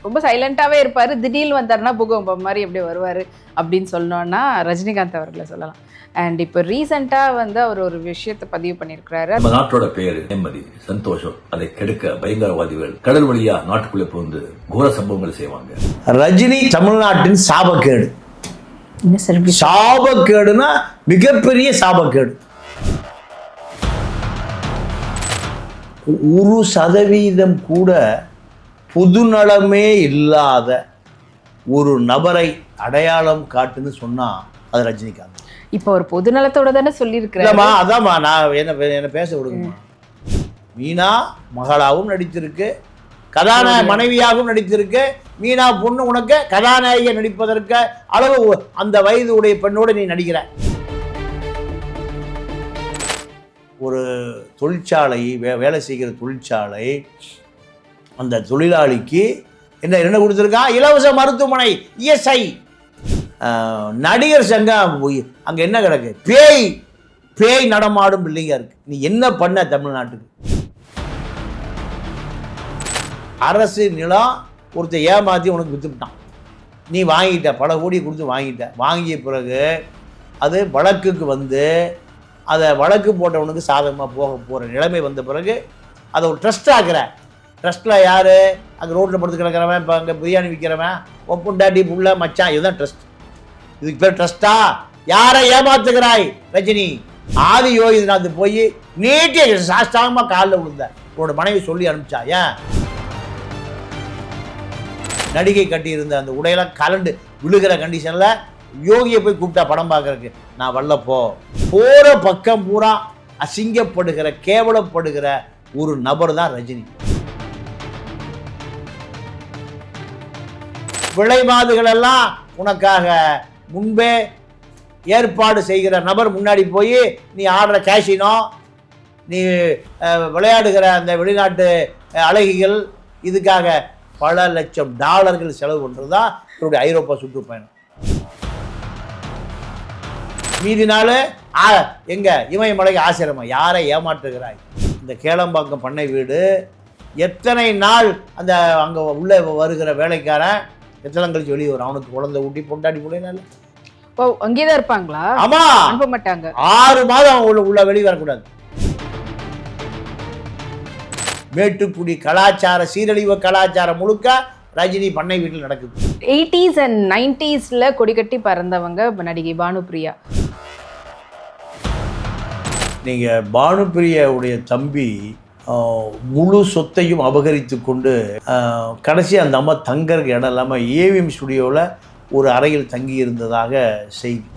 ரொம்ப சைலண்டாவே இருப்பாரு, திடீர்னு வந்தாருன்னா பூகம்பம் மாதிரி எப்படி வருவாரு அப்படின்னு சொன்னோம்னா ரஜினிகாந்த் அவர்களை சொல்லலாம். அண்ட் இப்போ ரீசெண்டா வந்து அவர் ஒரு விஷயத்தை பதிவு பண்ணியிருக்கிறாரு. நம்ம நாட்டோட பேரு நிம்மதி, சந்தோஷம், அதை கெடுக்க பயங்கரவாதிகள் கடல் வழியா நாட்டுக்குள்ளே புகுந்து கோர சம்பவங்கள் செய்வாங்க. ரஜினி தமிழ்நாட்டின் சாபக்கேடு. சாபக்கேடுனா மிகப்பெரிய சாபக்கேடு. 1% கூட பொதுநலமே இல்லாத ஒரு நபரை அடையாளம் காட்டுன்னு சொன்னா அது ரஜினிகாந்த். இப்போ ஒரு பொதுநலத்தோட தானே சொல்லியிருக்கிறேன். அதான்மா, நான் என்ன பேச விடுங்கம்மா. மீனா மகளாவும் நடித்திருக்கு, கதாநாயக மனைவியாகவும் நடித்திருக்கு. மீனா பொண்ணு உனக்கு கதாநாயகி நடிப்பதற்கு அளவு அந்த வயது உடைய பெண்ணோடு நீ நடிக்கிற. ஒரு தொழிற்சாலை வேலை செய்கிற தொழிற்சாலை, அந்த தொழிலாளிக்கு என்ன கொடுத்துருக்கான்? இலவச மருத்துவமனை, இஎஸ்ஐ. நடிகர் சங்கம் அங்க என்ன கிடக்கு? பேய் நடமாடும் பில்டிங்கா இருக்கு. நீ என்ன பண்ண தமிழ்நாட்டுக்கு? அரசு நிலம் ஒருத்தர் ஏமாத்தி உனக்கு வித்துட்டான், நீ வாங்கிட்ட, பல கோடி கொடுத்து வாங்கிட்ட. வாங்கிய பிறகு அது வழக்குக்கு வந்து அதை வழக்கு போட்டவனுக்கு சாதகமாக போகிற நிலைமை வந்த பிறகு அதை ஒரு ட்ரஸ்ட் ஆக்குற. ட்ரஸ்ட்டில் யார்? அங்கே ரோட்டில் படுத்து கிடக்கிறவன், இப்போ அங்கே பிரியாணி விற்கிறவன், பொண்டாட்டி புள்ள மச்சான், இதுதான் ட்ரஸ்ட். இதுக்கு பேர் ட்ரஸ்டா? யாரை ஏமாத்துகிறாய் ரஜினி? ஆதி யோகிநாத் போய் நீட்டிய சாஸ்தாகமாக காலில் விழுந்த உன்னோட மனைவி சொல்லி அனுப்பிச்சா. ஏன்? நடிகை கட்டியிருந்த அந்த உடையெல்லாம் கலண்டு விழுகிற கண்டிஷனில் யோகியை போய் கூப்பிட்டா படம் பார்க்கறதுக்கு. நான் வரலப்போ. போகிற பக்கம் பூரா அசிங்கப்படுகிற, கேவலப்படுகிற ஒரு நபர் தான் ரஜினி. விளைமாதுகள் எல்லாம் உனக்காக முன்பே ஏற்பாடு செய்கிற நபர் முன்னாடி போய் நீ ஆடுற கேஷினோ, நீ விளையாடுகிற அந்த வெளிநாட்டு அழகிகள், இதுக்காக பல லட்சம் டாலர்கள் செலவு பண்ணுறது தான் இவருடைய ஐரோப்பா சுற்றுப்பயணம். மீதி நாள் எங்க இமயமலைக்கு ஆசிரமம். யாரை ஏமாற்றுகிறாய்? இந்த கேளம்பாக்கம் பண்ணை வீடு எத்தனை நாள் அந்த அங்கே உள்ள வருகிற வேலைக்காரன் எத்தனை கழிச்சு வெளியே வரும்? அவனுக்கு குழந்தை ஊட்டி பொண்டாட்டி பிள்ளைனால அங்கேதான் இருப்பாங்களா? ஆமா, அனுப்ப மாட்டாங்க. 6 மாதம் அவங்க உள்ள வெளியே வரக்கூடாது. மேட்டுக்குடி கலாச்சார சீரழிவு கலாச்சாரம் முழுக்க ரஜினி பண்ணை வீட்டில் நடக்குது. 80s and 90s கொடி கட்டி பறந்தவங்க நடிகை பானுப்பிரியா. நீங்க பானுப்பிரியாவுடைய தம்பி முழு சொத்தையும் அபகரித்து கொண்டு கடைசி அந்த அம்மா தங்கறதுக்கு இடம் இல்லாமல் ஏவிஎம் ஸ்டுடியோவில் ஒரு அறையில் தங்கி இருந்ததாக செய்தி.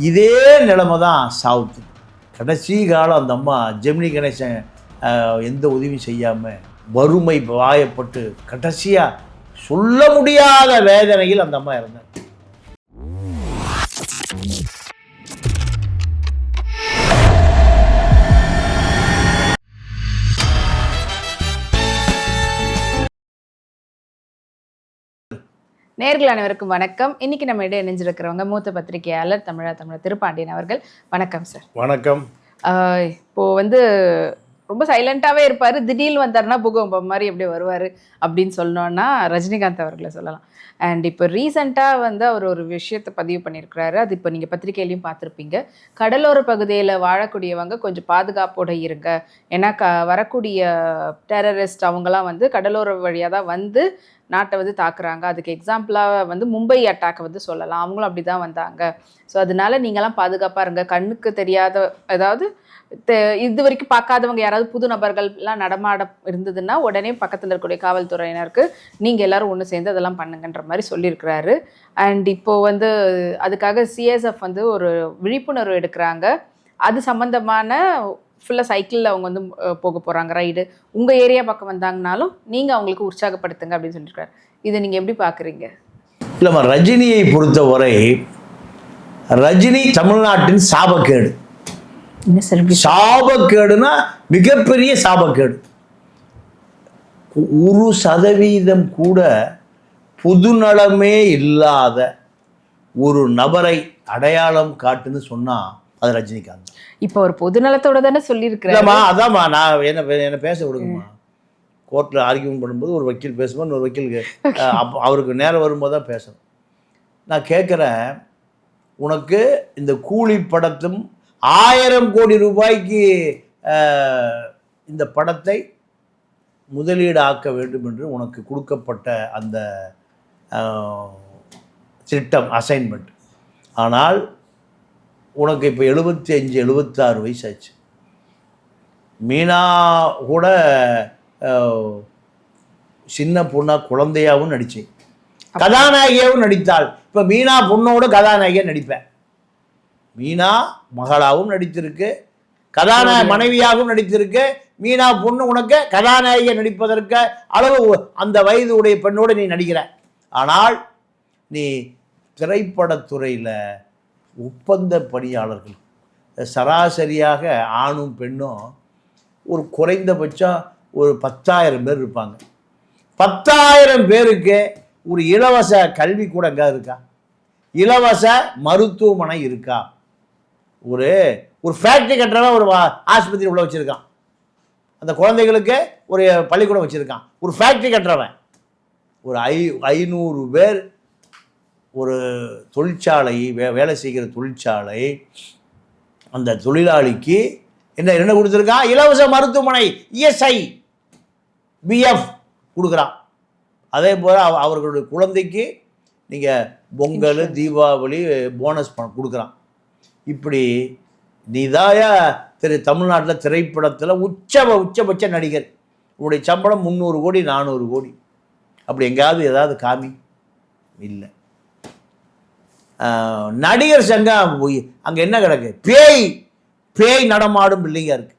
இதே நிலைமை தான் சவுத்து. கடைசி காலம் அந்த அம்மா ஜெமினி கணேசன் எந்த உதவியும் செய்யாமல் வறுமை வாயப்பட்டு கடைசியாக சொல்ல முடியாத வேதனையில் அந்த அம்மா இருந்தார். நேயர்கள் அனைவருக்கும் வணக்கம். இன்னைக்கு நம்ம இடையே இணைஞ்சிருக்கிறவங்க மூத்த பத்திரிகையாளர் தமிழர் திருப்பாண்டியன் அவர்கள். வணக்கம் சார். வணக்கம். இப்போ வந்து ரொம்ப சைலண்டாவே இருப்பாரு, திடீர்னு வந்தாருன்னா பூகம்பம் மாதிரி எப்படி வருவாரு அப்படின்னு சொன்னோம்னா ரஜினிகாந்த் அவர்களை சொல்லலாம். அண்ட் இப்போ ரீசெண்டாக வந்து அவர் ஒரு விஷயத்தை பதிவு பண்ணியிருக்கிறாரு. அது இப்போ நீங்கள் பத்திரிகையிலையும் பார்த்துருப்பீங்க. கடலோர பகுதியில் வாழக்கூடியவங்க கொஞ்சம் பாதுகாப்போடு இருங்க, ஏன்னா வரக்கூடிய டெரரிஸ்ட் அவங்களாம் வந்து கடலோர வழியாக தான் வந்து நாட்டை வந்து தாக்குறாங்க. அதுக்கு எக்ஸாம்பிளாக வந்து மும்பை அட்டாக்கை வந்து சொல்லலாம். அவங்களும் அப்படி தான் வந்தாங்க. ஸோ அதனால நீங்களாம் பாதுகாப்பாக இருங்க. கண்ணுக்கு தெரியாத, அதாவது இது வரைக்கும் பார்க்காதவங்க யாராவது புது நபர்கள்லாம் நடமாட இருந்ததுன்னா உடனே பக்கத்தில் இருக்கக்கூடிய காவல்துறையினருக்கு நீங்கள் எல்லாரும் ஒன்று சேர்ந்து அதெல்லாம் பண்ணுங்கன்ற மாதிரி சொல்லியிருக்கிறாரு. அண்ட் இப்போது வந்து அதுக்காக சிஎஸ்எஃப் வந்து ஒரு விழிப்புணர்வு எடுக்கிறாங்க. அது சம்மந்தமான ஃபுல்லாக சைக்கிளில் அவங்க வந்து போக போகிறாங்க ரைடு. உங்கள் ஏரியா பக்கம் வந்தாங்கனாலும் நீங்கள் அவங்களுக்கு உற்சாகப்படுத்துங்க அப்படின்னு சொல்லியிருக்காரு. இதை நீங்கள் எப்படி பார்க்குறீங்க? இல்லைம்மா, ரஜினியை பொறுத்தவரை ரஜினி தமிழ்நாட்டின் சாபக்கேடு. சாபக்கேடுனா மிகப்பெரிய சாபக்கேடு. 1% கூட பொதுநலமே இல்லாத ஒரு நபரை அடையாளம் காட்டுன்னு சொன்னா அது ரஜினிகாந்த். இப்போ ஒரு பொதுநலத்தோட தானே சொல்லியிருக்கிறேன். அதான்மா, நான் என்ன பேச விடுங்கம்மா. கோர்ட்டில் ஆர்கியூமெண்ட் பண்ணும்போது ஒரு வக்கீல் பேசும்போது இன்னொரு வக்கீலுக்கு அப்போ அவருக்கு நேரம் வரும்போது தான் பேசணும். நான் கேட்குறேன், உனக்கு இந்த கூலி படத்தும் 1000 கோடி ரூபாய்க்கு இந்த படத்தை முதலீடு ஆக்க வேண்டும் என்று உனக்கு கொடுக்கப்பட்ட அந்த திட்டம் அசைன்மெண்ட். ஆனால் உனக்கு இப்போ 75 76 வயசாச்சு. மீனா கூட சின்ன பொண்ணா குழந்தையாகவும் நடித்தேன், கதாநாயகியாகவும் நடித்தாள். இப்போ மீனா பொண்ணோட கதாநாயகியாக நடிப்பேன். மீனா மகளாகவும் நடித்திருக்கு, மனைவியாகவும் நடித்திருக்கு. மீனா பொண்ணு உனக்கு கதாநாயகியை நடிப்பதற்கு அளவு அந்த வயது உடைய பெண்ணோடு நீ நடிக்கிற. ஆனால் நீ திரைப்படத்துறையில் ஒப்பந்த பணியாளர்கள் சராசரியாக ஆணும் பெண்ணும் ஒரு குறைந்தபட்சம் ஒரு 10,000 பேர் இருப்பாங்க. 10,000 பேருக்கு ஒரு இலவச கல்வி கூட எங்கே இருக்கா? இலவச மருத்துவமனை இருக்கா? ஒரு ஃபேக்ட்ரி கட்டுறவன் ஒரு ஆஸ்பத்திரி உள்ள வச்சுருக்கான், அந்த குழந்தைகளுக்கு ஒரு பள்ளிக்கூடம் வச்சுருக்கான். ஒரு ஃபேக்ட்ரி கட்டுறவன் ஒரு 500 பேர் ஒரு தொழிற்சாலை வேலை செய்கிற தொழிற்சாலை, அந்த தொழிலாளிக்கு என்ன கொடுத்துருக்கான்? இலவச மருத்துவமனை, இஎஸ்ஐ, பிஎஃப் கொடுக்குறான். அதே போல் அவர்களுடைய குழந்தைக்கு நீங்கள் பொங்கல், தீபாவளி போனஸ் பணம் கொடுக்குறான். இப்படி நீதாயா தமிழ்நாட்டில் திரைப்படத்தில் உச்சபட்ச நடிகர், உன்னுடைய சம்பளம் 300 கோடி 400 கோடி. அப்படி எங்கேயாவது ஏதாவது காமி இல்லை. நடிகர் சங்கம் அங்கே என்ன கிடக்கு? பேய் நடமாடும் பிள்ளைங்க இருக்கு.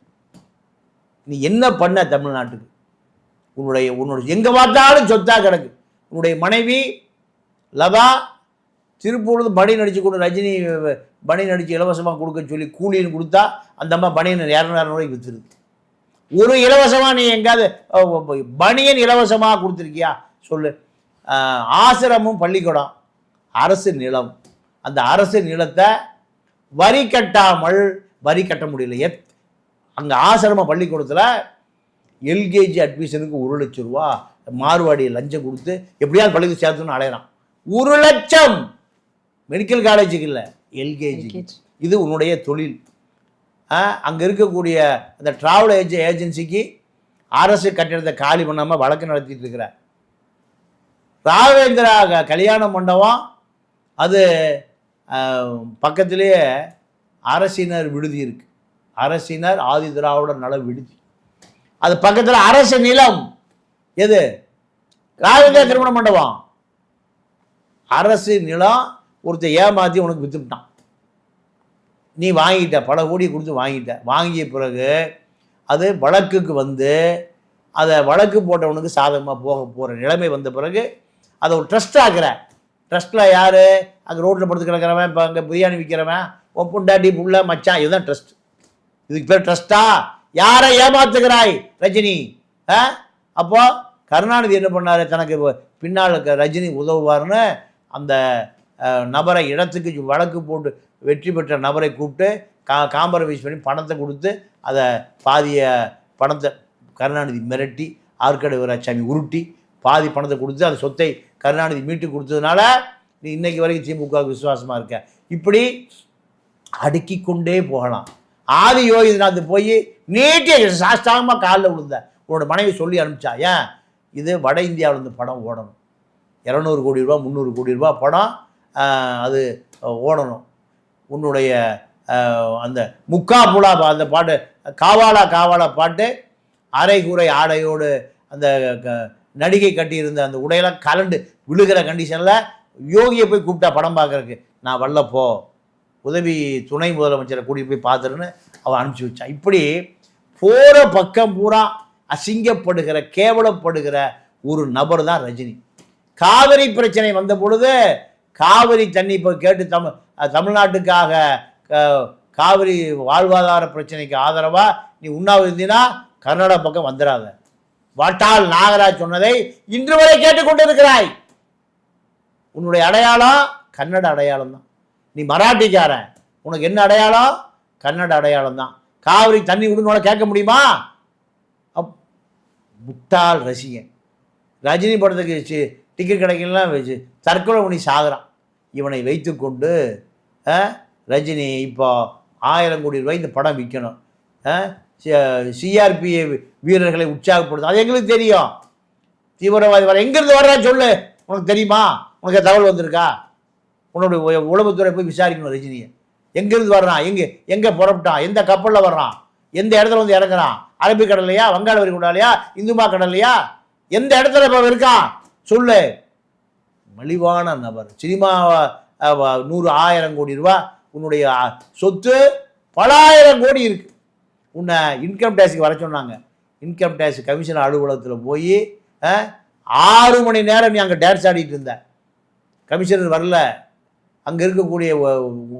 நீ என்ன பண்ண தமிழ்நாட்டுக்கு? உன்னுடைய எங்கே பார்த்தாலும் சொத்தா கிடக்கு. உன்னுடைய மனைவி லதா திருப்பூர்ந்து பனி நடிச்சு கொண்டு ரஜினி பனி நடித்து இலவசமாக கொடுக்க சொல்லி கூலின்னு கொடுத்தா அந்த அம்மா பனியன் 200 ரூபாய்க்கு விற்றுருக்கு. ஒரு இலவசமாக நீ எங்காவது பனியன் இலவசமாக கொடுத்துருக்கியா சொல்லு? ஆசிரமும் பள்ளிக்கூடம் அரசு நிலம், அந்த அரசு நிலத்தை வரி கட்ட முடியல. அங்கே ஆசிரம பள்ளிக்கூடத்தில் எல்கேஜி அட்மிஷனுக்கு 1 லட்சம் ரூபா மார்வாடி லஞ்சம் கொடுத்து எப்படியாவது பள்ளிக்கு சேர்த்துன்னு அலையிறான். 1 லட்சம் மெடிக்கல் காலேஜுக்கு இல்லை, எல்கேஜி. இது உன்னுடைய தொழில். அங்கே இருக்கக்கூடிய அந்த டிராவல் ஏஜென்சிக்கு அரசு கட்டிடத்தை காலி பண்ணாமல் வழக்கு நடத்திட்டு இருக்கிற ராகவேந்திரா கல்யாண மண்டபம், அது பக்கத்திலேயே அரசினர் விடுதி இருக்கு, அரசினர் ஆதி திராவிடர் நல விடுதி. அது பக்கத்தில் அரசு நிலம். எது? ராகவேந்திரா திருமண மண்டபம். அரசு நிலம் ஒருத்தர் ஏமாற்றி உனக்கு விற்றுட்டான். நீ வாங்கிட்ட, பல கோடி கொடுத்து வாங்கிய பிறகு அது வழக்குக்கு வந்து அதை வழக்கு போட்டவனுக்கு சாதகமாக போகிற நிலைமை வந்த பிறகு அதை ஒரு ட்ரஸ்ட் ஆக்குற. ட்ரஸ்ட்டில் யார்? அங்கே ரோட்டில் படுத்து கிடக்கிறவன், இப்போ அங்கே பிரியாணி விற்கிறவன், ஒப்புண்டாட்டி புள்ள மச்சான், இதுதான் ட்ரஸ்ட். இதுக்கு பேர் ட்ரஸ்ட்டா? யாரை ஏமாத்துகிறாய் ரஜினி? அப்போ கருணாநிதி என்ன பண்ணார்? தனக்கு பின்னால் ரஜினி உதவுவார்னு அந்த நபரை இடத்துக்கு வழக்கு போட்டு வெற்றி பெற்ற நபரை கூப்பிட்டு காம்ப்ரமைஸ் பண்ணி பணத்தை கொடுத்து அதை பாதிய பணத்தை கருணாநிதி மிரட்டி ஆற்காடு வீராசாமி உருட்டி பாதி பணத்தை கொடுத்து அந்த சொத்தை கருணாநிதி மீட்டு கொடுத்ததுனால நீ இன்னைக்கு வரைக்கும் திமுகவுக்கு விசுவாசமாக இருக்க. இப்படி அடுக்கி கொண்டே போகலாம். ஆதி யோகிநாத் போய் நீட்டிய சாஸ்தாகமாக காலில் விழுந்த உன்னோட மனைவி சொல்லி அனுப்பிச்சா, ஏன் இது வட இந்தியாவிலேருந்து படம் ஓடணும், 200 கோடி ரூபா 300 கோடி ரூபா படம் அது ஓடணும், உன்னுடைய அந்த முக்கா புலா அந்த பாட்டு காவாலா பாட்டு அரைகுறை ஆடையோடு அந்த நடிகை கட்டியிருந்த அந்த உடையெல்லாம் கலண்டு விழுகிற கண்டிஷனில் யோகியை போய் கூப்பிட்டா படம் பார்க்குறக்கு. நான் வரலப்போ உதவி துணை முதலமைச்சரை கூட்டிகிட்டு போய் பார்த்துருன்னு அவன் அனுப்பிச்சி வச்சான். இப்படி போகிற பக்கம் பூரா அசிங்கப்படுகிற கேவலப்படுகிற ஒரு நபர் தான் ரஜினி. காவிரி பிரச்சனை வந்த பொழுது காவிரி தண்ணி இப்போ கேட்டு தமிழ்நாட்டுக்காக காவிரி வாழ்வாதார பிரச்சனைக்கு ஆதரவாக நீ உண்ணாவிரதம் இருந்தீன்னா கர்நாடகா பக்கம் வந்துடாத. வாட்டாள் நாகராஜ் சொன்னதை இன்று வரை கேட்டுக்கொண்டிருக்கிறாய். உன்னுடைய அடையாளம் கன்னட அடையாளம் தான். நீ மராட்டிக்காரன், உனக்கு என்ன அடையாளம்? கன்னட அடையாளம் தான். காவிரி தண்ணி விடுன்னு கேட்க முடியுமா? முட்டாள் ரசிகன். ரஜினி படத்துக்கு டிக்கெட் கிடைக்கலாம் வச்சு தற்கொலை பண்ணி சாகுறான். இவனை வைத்துக்கொண்டு ரஜினி இப்போ 1000 கோடி ரூபாய் இந்த படம் விற்கணும், சிஆர்பிஏ வீரர்களை உற்சாகப்படுத்தும். அது எங்களுக்கு தெரியும். தீவிரவாதி வர எங்கேருந்து வர்றா சொல்லு, உனக்கு தெரியுமா? உனக்கு தகவல் வந்திருக்கா? உன்னுடைய உளவுத்துறை போய் விசாரிக்கணும் ரஜினியை. எங்கேருந்து வர்றான், எங்கே புறப்பட்டான், எந்த கப்பலில் வர்றான், எந்த இடத்துல வந்து இறங்குறான், அரபிக்கடல்லையா, வங்காள விரிகுடாலையா, இந்துமா கடல்லையா, எந்த இடத்துல இப்போ இருக்கான் சொல்லு. மலிவான நபர். சினிமா 100-1000 கோடி ரூபா உன்னுடைய சொத்து பல ஆயிரம் கோடி இருக்கு. உன்னை இன்கம் டேக்ஸுக்கு வர சொன்னாங்க. இன்கம் டேக்ஸ் கமிஷனர் அலுவலகத்தில் போய் 6 மணி நேரம் நீ அங்கே டான்ஸ் ஆடிட்டு இருந்த. கமிஷனர் வரல. அங்கே இருக்கக்கூடிய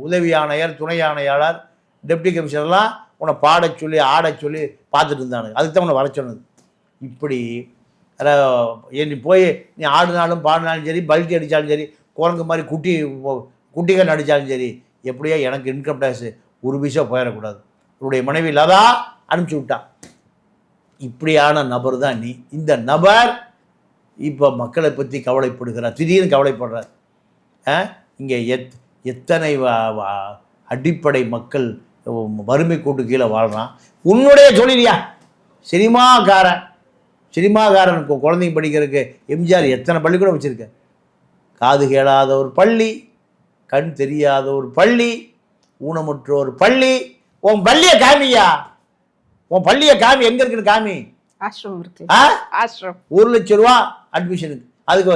உதவி ஆணையர், துணை ஆணையாளர், டெப்டி கமிஷனர்லாம் உன்னை பாடச் சொல்லி ஆடச் சொல்லி பார்த்துட்டு இருந்தானுங்க. அதுக்கு தான் உன்னை வர சொன்னது. இப்படி நீ போய் நீ ஆடினாலும் பாடினாலும் சரி, பல்ட்டி அடித்தாலும் சரி, குரங்கு மாதிரி குட்டிகள் நடித்தாலும் சரி, எப்படியோ எனக்கு இன்கம் டேக்ஸ் ஒரு பைசா போயிடக்கூடாது. உன்னுடைய மனைவி லதா அனுப்பிச்சி விட்டான். இப்படியான நபர் தான் நீ. இந்த நபர் இப்போ மக்களை பற்றி கவலைப்படுகிறார், திடீர்னு கவலைப்படுறார். இங்கே எத்தனை அடிப்படை மக்கள் வறுமை கூட்டு கீழே வாழ்கிறான். உன்னுடைய தொழிலியா? சினிமாக்காரன் குழந்தைங்க படிக்கிறதுக்கு எம்ஜிஆர் எத்தனை பள்ளிக்கூடம் வச்சுருக்க? காது கேளாத ஒரு பள்ளி, கண் தெரியாத ஒரு பள்ளி, ஊனமுற்ற ஒரு பள்ளி. உன் பள்ளியை காமியா, உன் பள்ளியை காமி. எங்கே இருக்குன்னு காமி. ஆசிரமம் இருக்கு. ஆசிரமம் 1 லட்சம் ரூபா அட்மிஷனுக்கு. அதுக்கு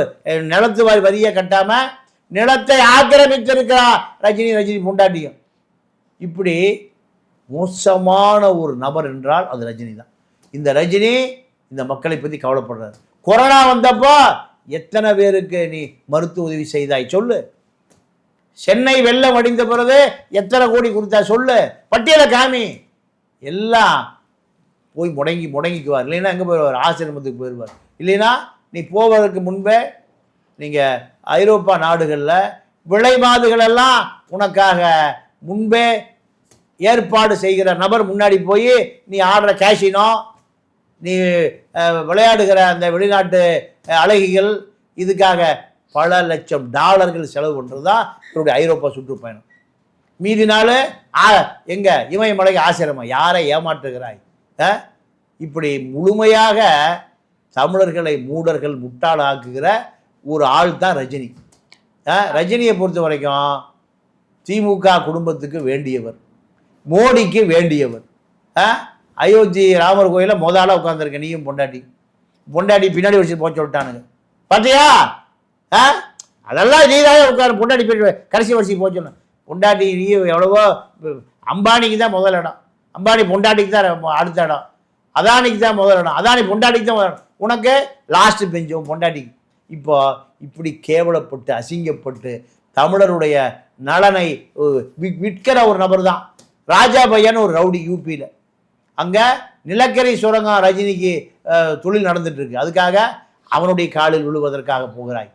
நிலத்து வரியை கட்டாமல் நிலத்தை ஆக்கிரமித்திருக்கிறா ரஜினி பொண்டாட்டியும். இப்படி மோசமான ஒரு நபர் என்றால் அது ரஜினி தான். இந்த ரஜினி இந்த மக்களை பற்றி கவலைப்படுறாரு. கொரோனா வந்தப்போ எத்தனை பேருக்கு நீ மருத்துவ உதவி செய்தாய் சொல்லு. சென்னை வெள்ளம் அடிந்த பிறகு எத்தனை கோடி கொடுத்தா சொல்லு. பட்டியலை காமி. எல்லாம் போய் முடங்கிக்குவார். இல்லைன்னா எங்கே போயிடுவார்? ஆசிரமத்துக்கு போயிடுவார். இல்லைன்னா நீ போவதற்கு முன்பே நீங்கள் ஐரோப்பா நாடுகளில் விளை மாதுகளெல்லாம் உனக்காக முன்பே ஏற்பாடு செய்கிற நபர் முன்னாடி போய் நீ ஆடுற கேஷினோ, நீ விளையாடுகிற அந்த வெளிநாட்டு அழகிகள், இதுக்காக பல லட்சம் டாலர்கள் செலவு பண்ணுறது தான் இவருடைய ஐரோப்பா சுற்றுப்பயணம். மீதி நாள் எங்கே இமயமலைக்கு ஆசிரமம். யாரை ஏமாற்றுகிறாய்? இப்படி முழுமையாக தமிழர்களை மூடர்கள் முட்டாளாக்குகிற ஒரு ஆள் தான் ரஜினி. ரஜினியை பொறுத்த வரைக்கும் திமுக குடும்பத்துக்கு வேண்டியவர், மோடிக்கு வேண்டியவர். அயோத்தி ராமர் கோயிலில் முதலாக உட்காந்துருக்க நீயும் பொண்டாட்டி பின்னாடி வச்சு போக சொல்லிட்டானுங்க. பார்த்தியா? அதெல்லாம் நீதான் உட்காரு. பொண்டாட்டி கடைசி வரிசைக்கு போக சொன்ன. பொண்டாட்டி நீ எவ்வளவோ. அம்பானிக்கு தான் முதல் இடம், அம்பானி பொண்டாட்டிக்கு தான் அடுத்த இடம், அதானிக்கு தான் முதல் இடம், அதானி பொண்டாட்டிக்கு தான் முதல் இடம். உனக்கு லாஸ்ட் பெஞ்சும் பொண்டாட்டிக்கு. இப்போ இப்படி கேவலப்பட்டு அசிங்கப்பட்டு தமிழருடைய நலனை விற்கிற ஒரு நபர் தான் ராஜா பையன், ஒரு ரவுடி யூபியில். அங்கே நிலக்கரி சுரங்கம் ரஜினிக்கு தொழில் நடந்துட்டு இருக்கு. அதுக்காக அவனுடைய காலில் விழுவதற்காக போகிறாய்.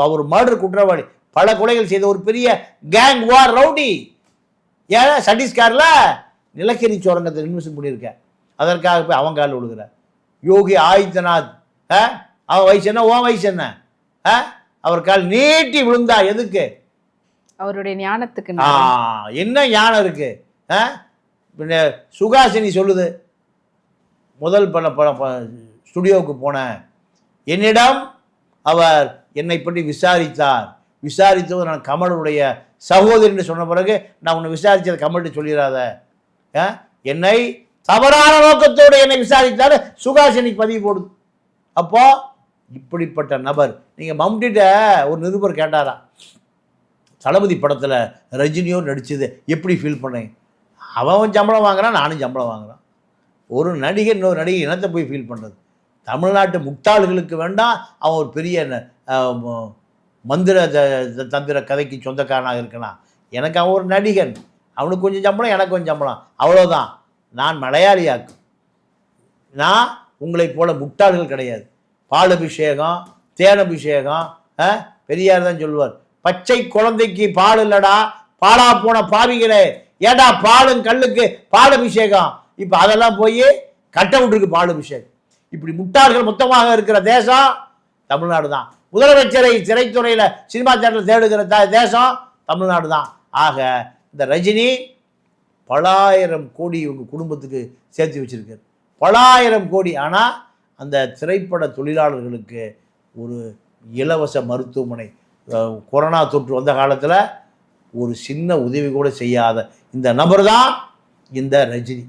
அவர் மர்டர் குற்றவாளி, பல கொலைகள் செய்த ஒரு பெரிய கேங் வார் ரவுடி. ஏன் சட்டீஸ்கரில் நிலக்கரி சுரங்கத்தை இன்வெஸ்ட் பண்ணியிருக்க, அதற்காக போய் அவன் காலில் விழுகிறார். யோகி ஆதித்யநாத், அவன் வயசு என்ன, உன் வயசு என்ன? அவர் கால் நீட்டி விழுந்தா எதுக்கு? அவருடைய ஞானத்துக்கு. என்ன ஞானம் இருக்கு? பின்ன சுகாசினி சொல்லுது, முதல் ஸ்டுடியோவுக்கு போனேன், என்னிடம் அவர் என்னை பற்றி விசாரித்தது நான் கமலுடைய சகோதரின்னு சொன்ன பிறகு நான் உன்னை விசாரித்ததை கமல்கிட்ட சொல்லிடாத. என்னை தவறான நோக்கத்தோடு என்னை விசாரித்தாரு சுகாசினிக்கு பதிவு போடுது. அப்போ இப்படிப்பட்ட நபர். நீங்கள் மம்டிட்ட ஒரு நிருபர் கேட்டாரா, தளபதி படத்தில் ரஜினியோடு நடிச்சது எப்படி ஃபீல் பண்ணேன்? அவன் சம்பளம் வாங்குறான், நானும் சம்பளம் வாங்குறான். ஒரு நடிகை இன்னொரு நடிகை இனத்தை போய் ஃபீல் பண்ணுறது. தமிழ்நாட்டு முட்டாள்களுக்கு வேண்டாம் அவன் ஒரு பெரிய மந்திர தந்திர கதைக்கு சொந்தக்காரனாக இருக்கலாம். எனக்கு அவன் ஒரு நடிகன், அவனுக்கு கொஞ்சம் சம்பளம், எனக்கு கொஞ்சம் சம்பளம், அவ்வளோதான். நான் மலையாளியாக்கும். நான் உங்களை போல முட்டாள்கள் கிடையாது. பால் அபிஷேகம், தேன் அபிஷேகம். பெரியார் தான் சொல்லுவார், பச்சை குழந்தைக்கு பால் இல்லடா, பாலா போன பாவிகளே, ஏடா பாலும் கல்லுக்கு பால் அபிஷேகம். இப்போ அதெல்லாம் போய் கட் அவுட்டுக்கு பால் அபிஷேகம். இப்படி முட்டாள்கள் மொத்தமாக இருக்கிற தேசம் தமிழ்நாடு தான். முதலமைச்சரை சிறைத்துறையில் சினிமா தேட்டரில் தேடுகிற தேசம் தமிழ்நாடு தான். ஆக இந்த ரஜினி பலாயிரம் கோடி இவங்க குடும்பத்துக்கு சேர்த்து வச்சிருக்காரு, பலாயிரம் கோடி. ஆனால் அந்த திரைப்பட தொழிலாளர்களுக்கு ஒரு இலவச மருத்துவமனை, கொரோனா தொற்று வந்த காலத்தில் ஒரு சின்ன உதவி கூட செய்யாத இந்த நபர் தான் இந்த ரஜினி.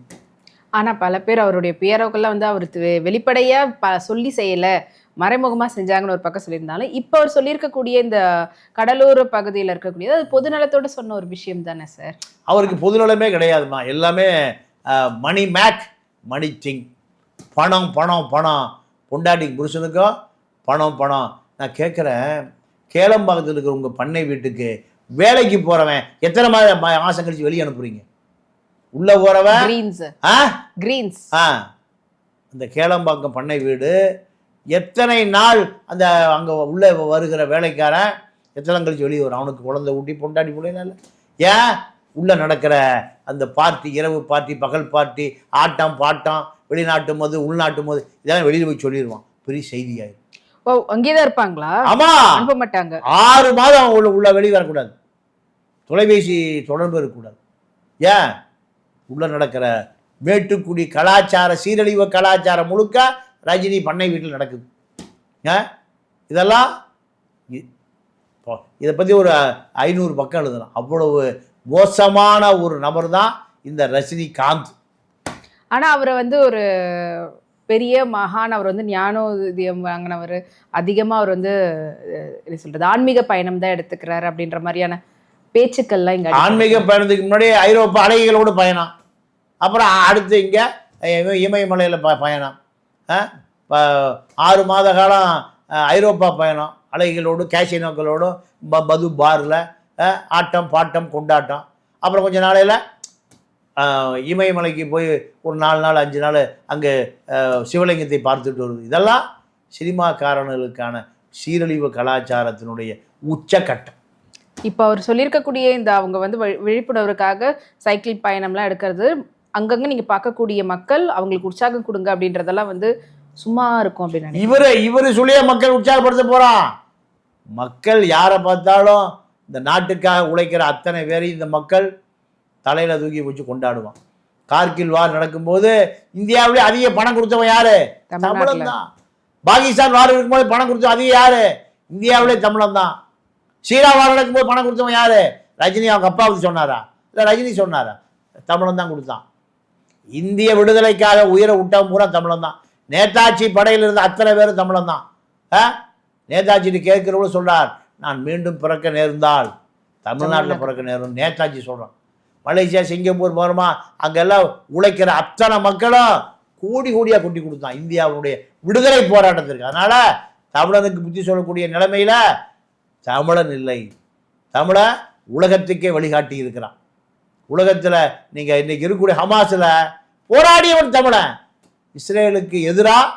ஆனால் பல பேர் அவருடைய பியரோக்கெல்லாம் வந்து அவர் வெளிப்படையாக சொல்லி செய்யலை, மறைமுகமாக செஞ்சாங்கன்னு ஒரு பக்கம் சொல்லியிருந்தாலும், இப்போ அவர் சொல்லியிருக்கக்கூடிய இந்த கடலூர் பகுதியில் இருக்கக்கூடியது அது பொதுநலத்தோடு சொன்ன ஒரு விஷயம் தானே சார்? அவருக்கு பொதுநலமே கிடையாதுமா, எல்லாமே மணி மேக் மணி திங், பணம் பணம் பணம், பொண்டாட்டிக்கு புருஷனுக்கும் பணம் பணம். நான் கேட்குறேன், கேளம்பாக்கத்தில் இருக்கிற உங்கள் பண்ணை வீட்டுக்கு வேலைக்கு போகிறவன் எத்தனை மாதம் கழிச்சு வெளியே அனுப்புறீங்க? உள்ள போகிறவன் கிரீன்ஸ் அந்த கேளம்பாக்கம் பண்ணை வீடு எத்தனை நாள் அந்த அங்கே உள்ளே வருகிற வேலைக்காரன் எத்தனை கழிச்சு வெளியே வரும்? அவனுக்கு குழந்தை ஊட்டி பொண்டாட்டி பிள்ளைனால ஏன் உள்ளே நடக்கிற அந்த பார்ட்டி, இரவு பார்ட்டி, பகல் பார்ட்டி, ஆட்டம் பாட்டம், வெளிநாட்டு போது உள்நாட்டு போது இதெல்லாம் வெளியில் போய் சொல்லிடுவான், பெரிய செய்தியாயிரும். ஓ, அங்கேதான் இருப்பாங்களா? ஆமா, அனுப்ப மாட்டாங்க. 6 மாதம் உள்ள வெளியே வரக்கூடாது, தொலைபேசி தொடர்பு இருக்கக்கூடாது. ஏன்? உள்ள நடக்கிற மேட்டுக்குடி கலாச்சார சீரழிவு கலாச்சாரம் முழுக்க ரஜினி பண்ணை வீட்டில் நடக்குது. இதெல்லாம் இதை பற்றி ஒரு 500 பக்கம் எழுதலாம். அவ்வளவு மோசமான ஒரு நபர் தான் இந்த ரஜினிகாந்த். ஆனால் அவரை வந்து ஒரு பெரிய மகான், அவர் வந்து ஞானோதயம் வாங்கினவர், அதிகமாக அவர் வந்து என்ன சொல்கிறது, ஆன்மீக பயணம் தான் எடுத்துக்கிறாரு அப்படின்ற மாதிரியான பேச்சுக்கள்லாம் இங்கே. ஆன்மீக பயணத்துக்கு முன்னாடி ஐரோப்பா அலைகளோடு பயணம், அப்புறம் அடுத்து இங்கே இமயமலையில் பயணம், 6 மாத காலம் ஐரோப்பா பயணம் அலைகளோடு, கேசினோக்களோடும், மது பாரில் ஆட்டம் பாட்டம் கொண்டாட்டம். அப்புறம் கொஞ்சம் நாளையில் இமயமலைக்கு போய் ஒரு 4 நாள் 5 நாள் அங்கே சிவலிங்கத்தை பார்த்துட்டு வருது. இதெல்லாம் சினிமாக்காரர்களுக்கான சீரழிவு கலாச்சாரத்தினுடைய உச்சக்கட்டம். இப்போ அவர் சொல்லியிருக்கக்கூடிய இந்த அவங்க வந்து விழிப்புணர்வுக்காக சைக்கிள் பயணம்லாம் எடுக்கிறது, அங்கங்கே நீங்கள் பார்க்கக்கூடிய மக்கள் அவங்களுக்கு உற்சாகம் கொடுங்க அப்படின்றதெல்லாம் வந்து சும்மா இருக்கும் அப்படின்னு இவரு சொல்லிய மக்கள் உற்சாகப்படுத்த போகிறான். மக்கள் யாரை பார்த்தாலும் இந்த நாட்டுக்காக உழைக்கிற அத்தனை பேரையும் இந்த மக்கள் தலையில் தூக்கி வச்சு கொண்டாடுவான். கார்கில் வார் நடக்கும்போது இந்தியாவிலே அதிக பணம் கொடுத்தவன் யாரு? தமிழன் தான். பாகிஸ்தான் வார் இருக்கும்போது பணம் கொடுத்தவன் அதிக யாரு? இந்தியாவிலே தமிழன் தான். சீரா வார் நடக்கும்போது பணம் கொடுத்தவன் யாரு? ரஜினி அவங்க அப்பாவுக்கு சொன்னாரா? இல்லை ரஜினி சொன்னாரா? தமிழன் தான் கொடுத்தான். இந்திய விடுதலைக்காக உயிரை விட்டவன் பூரா தமிழன் தான். நேதாஜி படையில் இருந்த அத்தனை பேரும் தமிழன் தான். நேதாஜிட்டு கேட்கிறவங்களும் சொல்றார், நான் மீண்டும் பிறக்க நேர்ந்தால் தமிழ்நாட்டில் பிறக்க நேரும் நேதாஜி சொல்கிறான். மலேசியா, சிங்கப்பூர் போகிறோமா, அங்கெல்லாம் உழைக்கிற அத்தனை மக்களும் கோடி கோடியாக கொட்டி கொடுத்தான் இந்தியாவுடைய விடுதலை போராட்டத்திற்கு. அதனால் தமிழனுக்கு புத்தி சொல்லக்கூடிய நிலைமையில் தமிழன் இல்லை, தமிழை உலகத்துக்கே வழிகாட்டி இருக்கிறான். உலகத்தில் நீங்கள் இன்றைக்கி இருக்கக்கூடிய ஹமாஸில் போராடியவன் தமிழன். இஸ்ரேலுக்கு எதிராக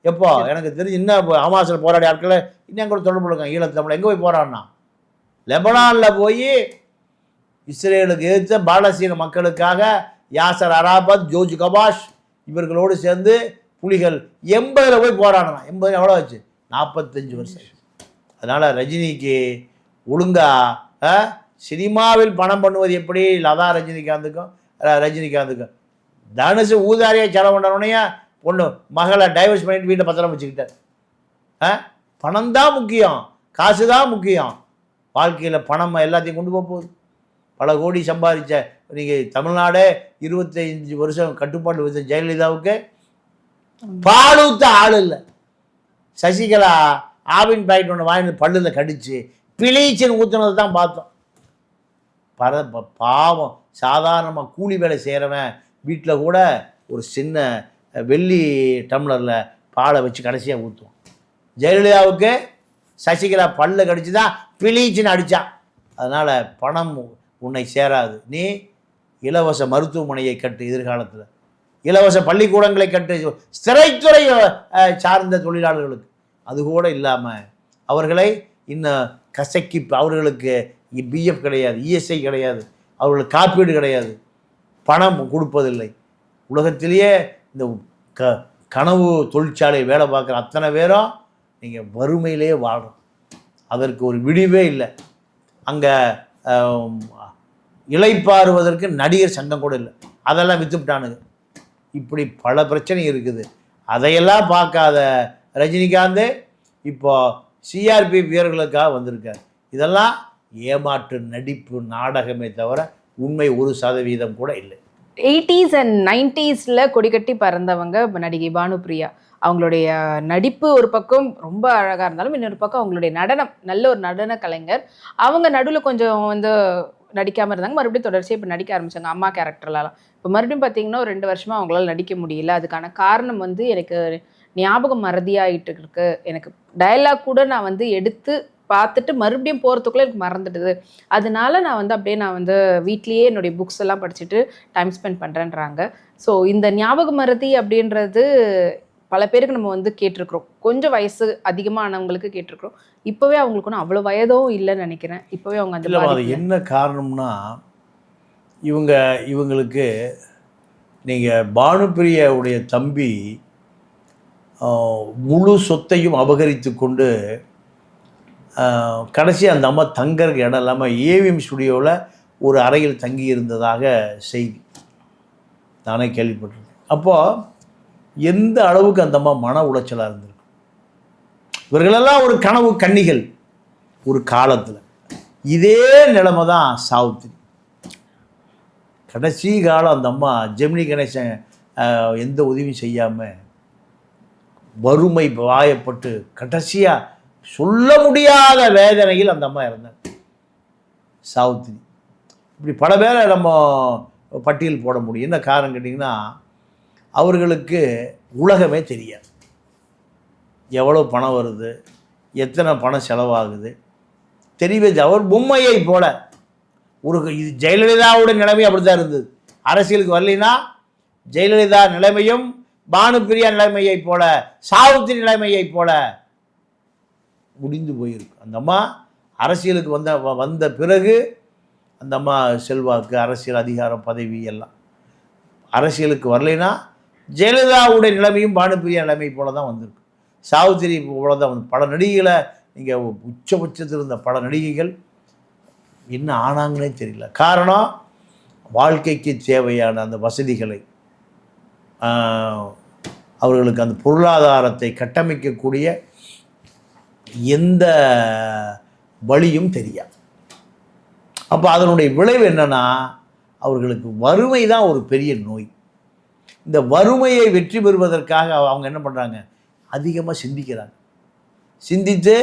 எப்போ எனக்கு தெரிஞ்சு இன்னும் ஹமாஸில் போராடிய ஆட்களை இன்னும் கூட தொடர்பு இருக்காங்க. ஈழத்தமிழ் எங்கே போய் போராடினா, லெபனானில் போய் இஸ்ரேலுக்கு எதிர்த்த பாலஸ்தீன மக்களுக்காக யாசர் அராபத், ஜோர்ஜ் கபாஷ் இவர்களோடு சேர்ந்து புலிகள் 80 போய் போராடினான். 80 எவ்வளோ ஆச்சு? 45 வருஷம். அதனால் ரஜினிக்கு ஒழுங்காக சினிமாவில் பணம் பண்ணுவது எப்படி லதா ரஜினிகாந்துக்கும் தனுஷு ஊதாரியாக செலவு பண்ணணுன்னே பொண்ணு மகளை டைவர்ஸ் பண்ணிட்டு வீட்டை பத்திரம் வச்சுக்கிட்டார். பணம் தான் முக்கியம், காசு தான் முக்கியம். வாழ்க்கையில் பணம் எல்லாத்தையும் கொண்டு போக போகுது. பல கோடி சம்பாதிச்ச நீங்கள் தமிழ்நாடே 25 வருஷம் கட்டுப்பாடு வச்ச ஜெயலலிதாவுக்கு பால் ஊற்ற ஆள் இல்லை. சசிகலா ஆவின் பாக்கெட் ஒன்று வாங்கி பல்லில் கடிச்சு பிளீச்சின்னு ஊற்றுனதை தான் பார்த்தோம். பாவம், சாதாரணமாக கூலி வேலை செய்கிறவன் வீட்டில் கூட ஒரு சின்ன வெள்ளி டம்ளரில் பாலை வச்சு கடைசியாக ஊற்றுவோம். ஜெயலலிதாவுக்கு சசிகலா பல்ல கடிச்சு தான் பிளீச்சின்னு அடித்தான். அதனால் பணம் உன்னை சேராது. நீ இலவச மருத்துவமனையை கட்டு, எதிர்காலத்தில் இலவச பள்ளிக்கூடங்களை கட்டு, சிறைத்துறை சார்ந்த தொழிலாளர்களுக்கு அது கூட இல்லாமல் அவர்களை இன்னும் கசக்கி, அவர்களுக்கு பிஎஃப் கிடையாது, இஎஸ்ஐ கிடையாது, அவர்களுக்கு காப்பீடு கிடையாது, பணம் கொடுப்பதில்லை. உலகத்திலேயே இந்த கனவு தொழிற்சாலையில் வேலை பார்க்குற அத்தனை பேரும் நீங்கள் வறுமையிலே வாழணும். அதற்கு ஒரு விடிவே இல்லை. அங்கே இளைப்பாறுவதற்கு நடிகர் சங்கம் கூட இல்லை, அதெல்லாம் விற்றுவிட்டானுங்க. இப்படி பல பிரச்சனை இருக்குது. அதையெல்லாம் பார்க்காத ரஜினிகாந்த் இப்போ சிஆர்பி வீரர்களுக்காக வந்திருக்கார். இதெல்லாம் ஏமாற்று நடிப்பு நாடகமே தவிர உண்மை 1% கூட இல்லை. 80s அண்ட் 90ஸ்ல கொடிகட்டி பறந்தவங்க நடிகை பானுப்பிரியா. அவங்களுடைய நடிப்பு ஒரு பக்கம் ரொம்ப அழகாக இருந்தாலும் இன்னொரு பக்கம் அவங்களுடைய நடனம், நல்ல ஒரு நடன கலைஞர். அவங்க நடுவில் கொஞ்சம் வந்து நடிக்காமல் இருந்தாங்க, மறுபடியும் தொடர்ச்சியாக இப்போ நடிக்க ஆரம்பித்தாங்க அம்மா கேரக்டர்லாம். இப்போ மறுபடியும் பார்த்தீங்கன்னா ஒரு 2 வருஷமாக அவங்களால நடிக்க முடியல. அதுக்கான காரணம் வந்து எனக்கு ஞாபகம் மறதியாகிட்டு இருக்கு. எனக்கு டயலாக் கூட நான் வந்து எடுத்து பார்த்துட்டு மறுபடியும் போகிறதுக்குள்ளே எனக்கு மறந்துடுது. அதனால நான் வந்து அப்படியே நான் வந்து வீட்லேயே என்னுடைய புக்ஸ் எல்லாம் படிச்சுட்டு டைம் ஸ்பெண்ட் பண்ணுறேன்றாங்க. ஸோ இந்த ஞாபக மறதி அப்படின்றது பல பேருக்கு நம்ம வந்து கேட்டிருக்கிறோம். கொஞ்சம் வயசு அதிகமானவங்களுக்கு கேட்டிருக்கிறோம். இப்போவே அவங்களுக்கு ஒன்றும் அவ்வளோ வயதும் இல்லைன்னு நினைக்கிறேன். இப்போவே அவங்க அந்த அது என்ன காரணம்னா, இவங்களுக்கு நீங்கள் பானுப்பிரியாவுடைய தம்பி முழு சொத்தையும் அபகரித்து கொண்டு கடைசி அந்த அம்மா தங்கறதுக்கு இடம் இல்லாமல் ஏவிஎம் ஸ்டுடியோவில் ஒரு அறையில் தங்கி இருந்ததாக செய்தி நானே கேள்விப்பட்டிருக்கேன். அப்போது எந்த அளவுக்கு அந்த அம்மா மன உளைச்சலாக இருந்திருக்கு. இவர்களெல்லாம் ஒரு கனவு கன்னிகள் ஒரு காலத்தில். இதே நிலைமை தான் சாவித்திரி. கடைசி காலம் அந்த அம்மா ஜெமினி கணேசன் எந்த உதவியும் செய்யாமல் வறுமை வாயப்பட்டு கடைசியாக சொல்ல முடியாத வேதனையில் அந்த அம்மா இறந்தாங்க சாவித்திரி. இப்படி பல பேரை நம்ம பட்டியல் போட முடியும். என்ன காரணம் கேட்டிங்கன்னா, அவர்களுக்கு உலகமே தெரியாது. எவ்வளோ பணம் வருது, எத்தனை பணம் செலவாகுது தெரியவே. அவர் பொம்மையை போல ஒரு இது ஜெயலலிதாவோட நிலைமை அப்படி தான் இருந்தது. அரசியலுக்கு வரலைன்னா ஜெயலலிதா நிலைமையும் பானுப்பிரியா நிலைமையை போல சாவித்திரி நிலைமையை போல முடிந்து போயிருக்கு. அந்த அம்மா அரசியலுக்கு வந்த பிறகு அந்த அம்மா செல்வாக்கு, அரசியல் அதிகாரம், பதவி எல்லாம். அரசியலுக்கு வரலைன்னா ஜெயலலிதாவுடைய நிலைமையும் பானுப்பிரியா நிலைமை போல தான் வந்திருக்கு. சாவித்திரி போல தான் வந்து பல நடிகைகளை நீங்கள் உச்சபட்சத்தில் இருந்த பல நடிகைகள் என்ன ஆனாங்கன்னே தெரியல. காரணம், வாழ்க்கைக்கு தேவையான அந்த வசதிகளை, அவர்களுக்கு அந்த பொருளாதாரத்தை கட்டமைக்கக்கூடிய எந்த வழியும் தெரியாது. அப்போ அதனுடைய விளைவு என்னன்னா, அவர்களுக்கு வறுமை தான் ஒரு பெரிய நோய். இந்த வறுமையை வெற்றி பெறுவதற்காக அவங்க என்ன பண்ணுறாங்க, அதிகமாக சிந்திக்கிறாங்க. சிந்தித்து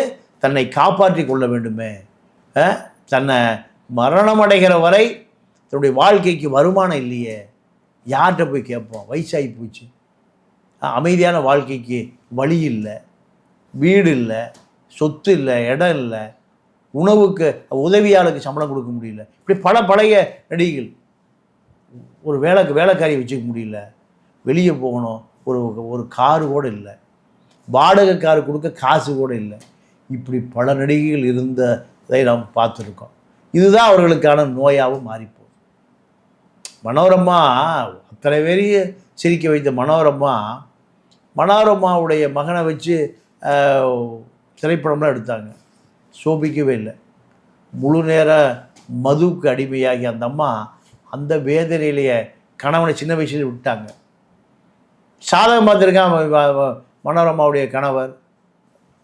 தன்னை காப்பாற்றி கொள்ள வேண்டுமே, தன்னை மரணம் அடைகிற வரை தன்னுடைய வாழ்க்கைக்கு வருமானம் இல்லையே, யார்கிட்ட போய் கேட்போம், வயசாகி போச்சு, அமைதியான வாழ்க்கைக்கு வழி இல்லை, வீடு இல்லை, சொத்து இல்லை, இடம் இல்லை, உணவுக்கு உதவியாளுக்கு சம்பளம் கொடுக்க முடியல. இப்படி பல பழைய நடிகைகள். ஒரு வேலைக்காரியை வச்சுக்க முடியல, வெளியே போகணும், ஒரு காரு கூட இல்லை, வாடகை காரு கொடுக்க காசு கூட இல்லை. இப்படி பல நடிகைகள் இருந்ததை நாம் பார்த்துருக்கோம். இதுதான் அவர்களுக்கான நோயாகவும் மாறிப்போகுது. மனோரமா அத்தனை பேரையும் சிரிக்க வைத்த மனோரமாவுடைய மகனை வச்சு திரைப்படம்லாம் எடுத்தாங்க, சோபிக்கவே இல்லை. முழு நேர மதுவுக்கு அடிமையாகி அந்த அம்மா அந்த வேதனையிலேயே கணவனை சின்ன வயசுலேயே விட்டாங்க. சாதகம் பார்த்துருக்கான் மனோரமாவுடைய கணவர்,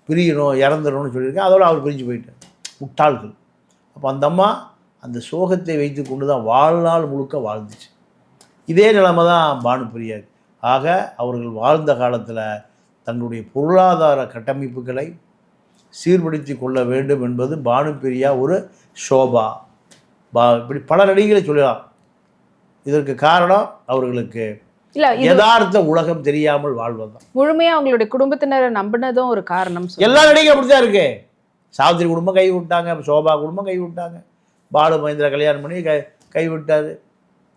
பிரியணும் இறந்துடணும்னு சொல்லியிருக்கேன், அதோடு அவர் பிரிஞ்சு போயிட்டார். முட்டாள்கள். அப்போ அந்த அம்மா அந்த சோகத்தை வைத்து கொண்டு தான் வாழ்நாள் முழுக்க வாழ்ந்துச்சு. இதே நிலைமை தான் பானுப்பிரியா. ஆக அவர்கள் வாழ்ந்த காலத்தில் தங்களுடைய பொருளாதார கட்டமைப்புகளை சீர்படுத்தி கொள்ள வேண்டும் என்பது பானுப்பிரியா ஒரு ஷோபா. இப்படி பல நடிகைகளை சொல்லலாம். இதற்கு காரணம் அவர்களுக்கு யதார்த்த உலகம் தெரியாமல் வாழ்வதுதான். முழுமையாக அவங்களுடைய குடும்பத்தினரை நம்பினதும் ஒரு காரணம். எல்லா நடிகையும் அப்படித்தான் இருக்கு. சாவித்திரி குடும்பம் கை விட்டாங்க, சோபா குடும்பம் கை விட்டாங்க, பாலு மகேந்திரா கல்யாணம் பண்ணி கைவிட்டார்.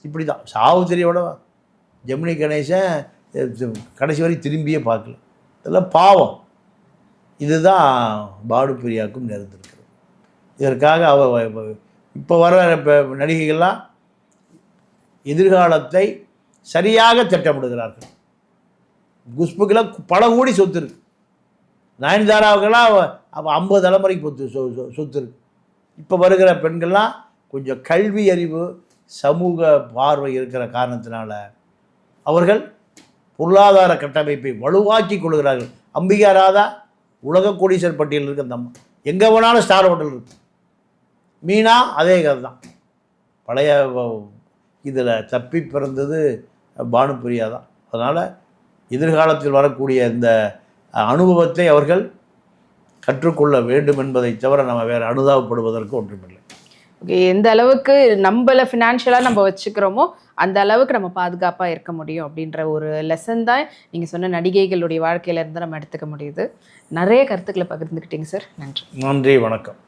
இப்படி தான் சாவித்திரியோட ஜெமினி கணேசன் கடைசி வரை திரும்பியே பார்க்கல. இதெல்லாம் பாவம். இதுதான் பானுப்பிரியாவுக்கும் நேர்ந்திருக்கிறது. இதற்காக இப்போ வர நடிகைகள்லாம் எதிர்காலத்தை சரியாக திட்டமிடுகிறார்கள். குஷ்புக்கெல்லாம் பல கோடி சொத்து இருக்கு. நயன்தாராவுக்கெல்லாம் அப்போ 50 தலைமுறைக்கு சொத்து இருக்கு. இப்போ வருகிற பெண்கள்லாம் கொஞ்சம் கல்வி அறிவு சமூக பார்வை இருக்கிற காரணத்தினால அவர்கள் பொருளாதார கட்டமைப்பை வலுவாக்கி கொள்கிறார்கள். அம்பிகா ராதா உலக கோடீஸ்வரர் பட்டியல் இருக்க அந்த அம்மா, எங்கே வேணாலும் ஸ்டார் ஹோட்டல் இருக்கு. மீனா அதே கதை தான். பழைய இதில் தப்பி பிறந்தது பானுப்பிரியா தான். அதனால் எதிர்காலத்தில் வரக்கூடிய இந்த அனுபவத்தை அவர்கள் கற்றுக்கொள்ள வேண்டும் என்பதை தவிர நம்ம வேறு அனுதாபப்படுவதற்கு ஒன்றுமில்லை. ஓகே, எந்த அளவுக்கு நம்மளை ஃபினான்ஷியலாக நம்ம வச்சுக்கிறோமோ அந்த அளவுக்கு நம்ம பாதுகாப்பாக இருக்க முடியும் அப்படின்ற ஒரு லெசன் தான் நீங்கள் சொன்ன நடிகைகளுடைய வாழ்க்கையிலேருந்து நம்ம எடுத்துக்க முடியுது. நிறைய கருத்துக்களை பகிர்ந்துக்கிட்டீங்க சார். நன்றி. நன்றி, வணக்கம்.